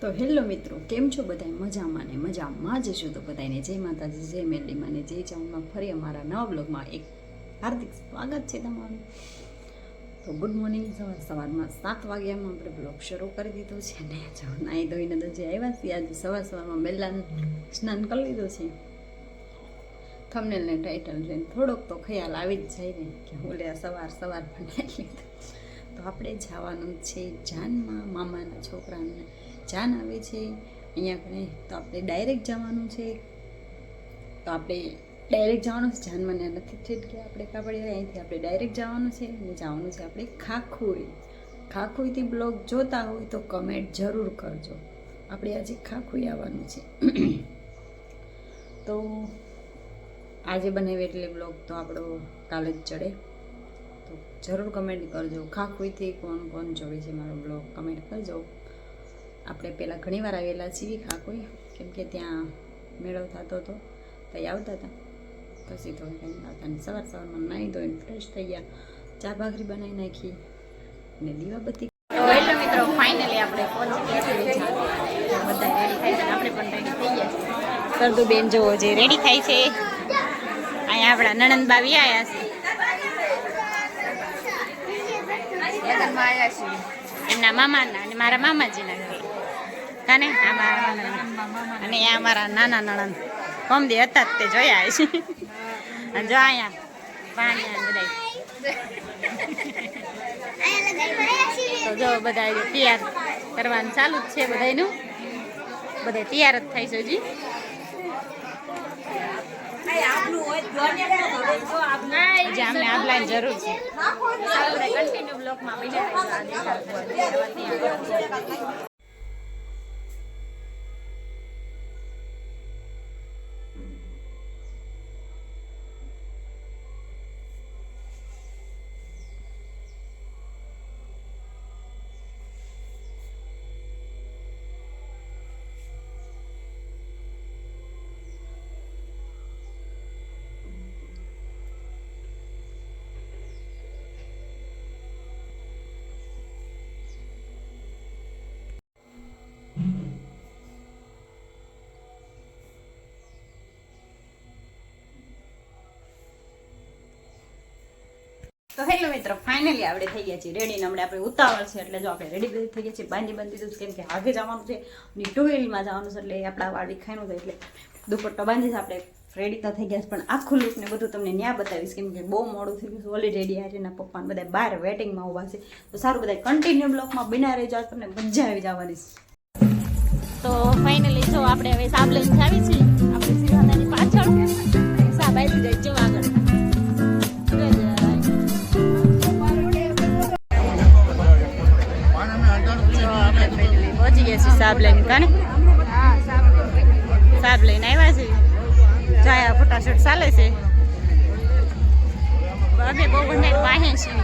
તો હેલો મિત્રો, કેમ છો બધા? મજામાં ને મજામાં જ છો. તો બધાને જય માતાજી, જય મેરડીમાં ને જય ચાઉનમાં ફરી અમારા નવા બ્લોગમાં એક હાર્દિક સ્વાગત છે તમારું. તો ગુડ મોર્નિંગ. સવારમાં 7 વાગ્યામાં આપણે બ્લોગ શરૂ કરી દીધો છે ને નાહી ધોઈને તો જે આવ્યા છીએ આજે સવારમાં વહેલા સ્નાન કરી લીધો છે. થંબનેલ ને ટાઇટલ જોઈને થોડોક તો ખ્યાલ આવી જ જાય ને કે ઓલે સવાર બનાવી લીધું. તો આપણે જવાનું છે જાનમાં, મામાના છોકરાને જાન આવે છે અહીંયા કણે. તો આપણે ડાયરેક્ટ જવાનું છે. તો આપણે ડાયરેક્ટ જવાનું છે જાનમાં, ને નથી ઠીક કે આપણે કાપડિયા અહીંથી આપણે ડાયરેક્ટ જવાનું છે અને જવાનું છે આપણે ખાખુઈથી બ્લોગ જોતા હોય તો કમેન્ટ જરૂર કરજો. આપણે આજે ખાખુઈ આવવાનું છે. તો આજે બનાવી એટલે બ્લોગ તો આપણો કાલે જ ચડે. તો જરૂર કમેન્ટ કરજો ખાખુઈથી કોણ જોવે છે મારો બ્લોગ, કમેન્ટ કરજો. આપણે પહેલાં ઘણીવાર આવેલા છીએ ખાખુઈ, કેમ કે ત્યાં મેળો થતો હતો તો આવતા હતા. પછી તો કંઈ આવતા ને સવારમાં નાહી ધોઈને ફ્રેશ થઈ ગયા, ચા ભાખરી બનાવી નાખી અને દીવાબત્તી. તો એટલે મિત્રો ફાઇનલી આપણે પહોંચી ગયા બધા રેડી થાય છે, આપણે પણ રેડી થઈ ગયા છીએ. સરદુબેન જોવો જે રેડી થાય છે. અહીંયા આપણા નણંદ બાવી આવ્યા છે, લગ્નમાં આવ્યા છીએ એમના મામાના અને મારા મામાજીના ઘરે. કાને આ મારા નણંદ અને આ મારા નાના નણંદ કમદી હતા તે જોયા છે. અને જો અહીંયા પાણી બધા તો જો બધા તૈયાર કરવાનું ચાલુ જ છે. બધાનું બધા તૈયાર જ થાય છે હજી. અમને આપલાની જરૂર છે. કન્ટિન્યુ બ્લોકમાં તો હેલો મિત્રો, ફાઇનલી આપણે થઈ ગયા છીએ રેડી. ને આપણે ઉતાવળ છે એટલે જો આપણે રેડી થઈ ગયા છીએ. બાંધી દીધું કેમ કે આગે જવાનું છે અને ટુવેલમાં જવાનું છે એટલે આપણા વાડી ખાઈનું થાય એટલે દુપટ્ટો બાંધીશ. આપણે રેડી તો થઈ ગયા પણ આખું લુક ને બધું તમને ન્યા બતાવીશ, કેમ કે બહુ મોડું થઈ ગયું. ઓલરેડી આર્યના પપ્પાને બધા બહાર વેટિંગમાં ઊભા છે. તો સારું, બધા કન્ટિન્યુ બ્લોકમાં બિના રહેજો, આજ તમને મજા આવી જવાની છે. તો ફાઇનલી જો આપણે હવે સાબ લઈને આવી છીએ. આપણે સિવાનાની પાછળ સાબ આવી જાય જો આગળ. સાબ લઈને કાને સાબ લઈને આવ્યા છે. જાયા ફોટાશૂટ ચાલે છે. અમે બહુ બધા વાહે છીએ.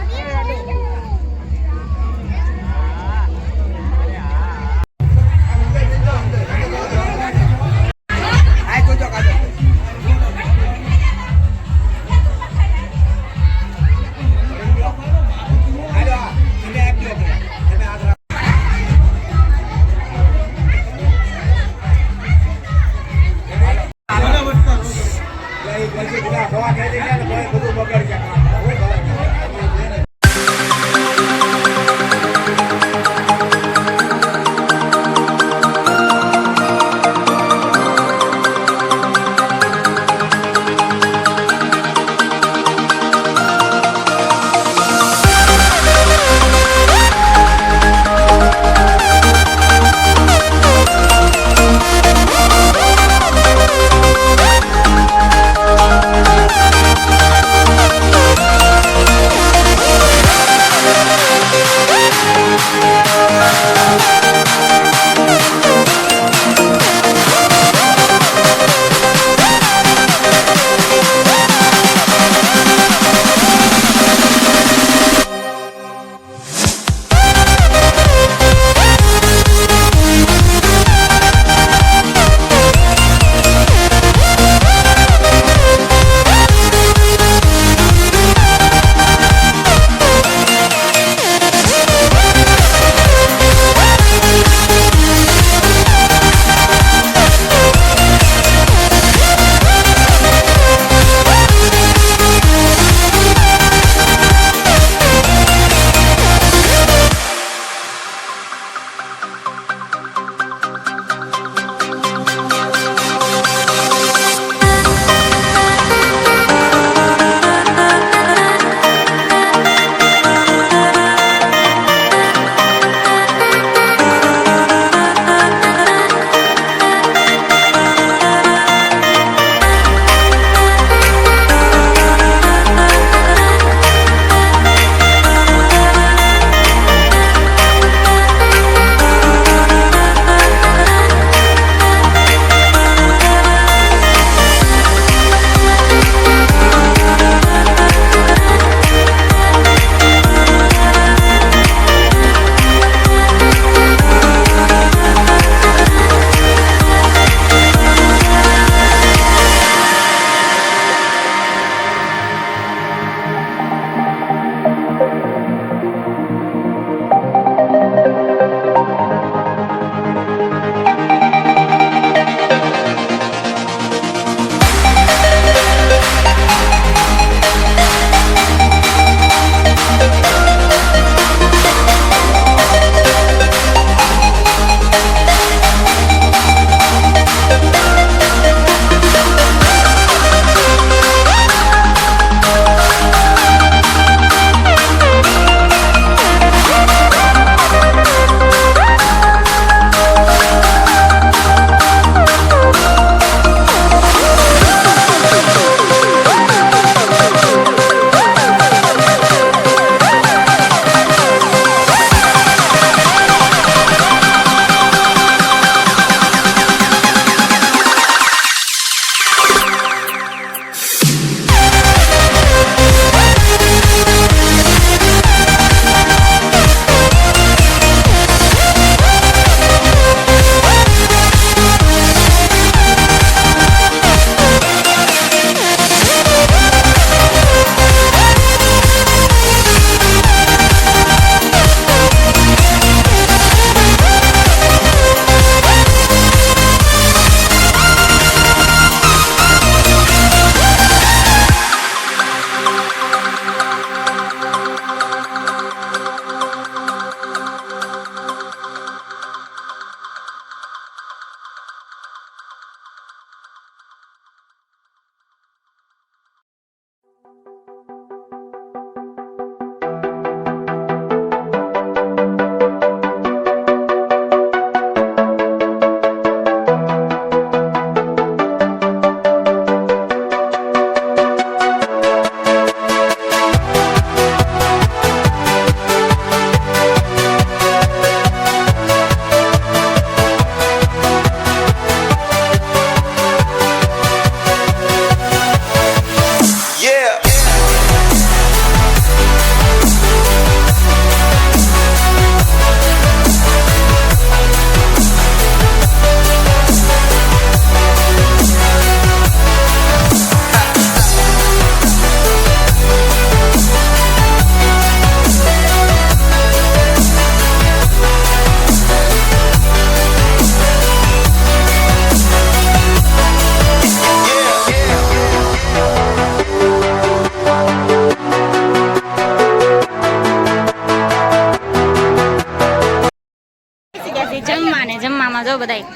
જમવામાં જો બધાય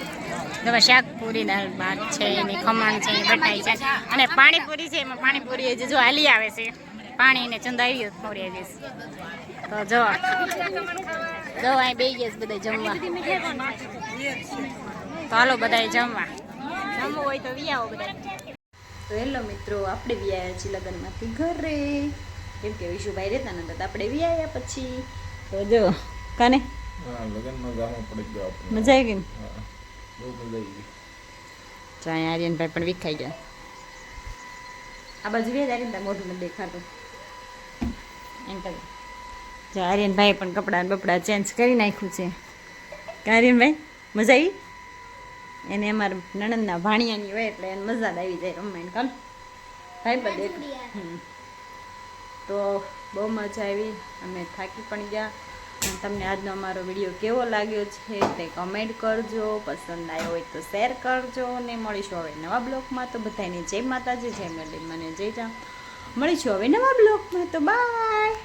જો શાક પૂરી દાળ ભાત છે એની ખમણ છે એની બટાઈ છે અને પાણીપુરી છે એમાં પાણીપુરી હજી જો હાલી આવે છે પાણી ને ચંદાવી મોરી આવીશ તો જો અહીં બેસી ગયા બધા જમવા તો હાલો બધા જમવા જમવું હોય તો વી આવો બધા. તો હેલો મિત્રો, આપણે વી આવ્યા છીએ લગ્નમાંથી ઘરે, કેમ કે વિશુભાઈ રહેતા નતા તો આપણે વી આવ્યા પછી તો જો કાને લગનમાં ગામમાં પડી ગયો આપણે. મજા આવી ગઈ ને? હા, બહુ મજા આવી ગઈ. તો અહીંયા આર્યનભાઈ પણ વિખાઈ ગયા. આ બાજુ વ્યાજ આર્યન મોઢું નથી દેખાતું એમ કરે. જો આર્યનભાઈ પણ કપડાં બપડા ચેન્જ કરી નાખ્યું છે. કે આર્યનભાઈ મજા આવી? એને અમારા નણંદના ભાણિયાની હોય એટલે એને મજા જ આવી જાય રમવાની. કામ ભાઈ બધે તો બહુ મજા આવી, અમે થાકી પણ ગયા. અને તમને આજનો અમારો વિડીયો કેવો લાગ્યો છે તે કમેન્ટ કરજો, પસંદ આવ્યો હોય તો શેર કરજો અને મળીશું હવે નવા બ્લોગમાં. તો બધાને જય માતાજી, જય મેલી મને જય જા. મળીશું હવે નવા બ્લોગમાં, તો બાય.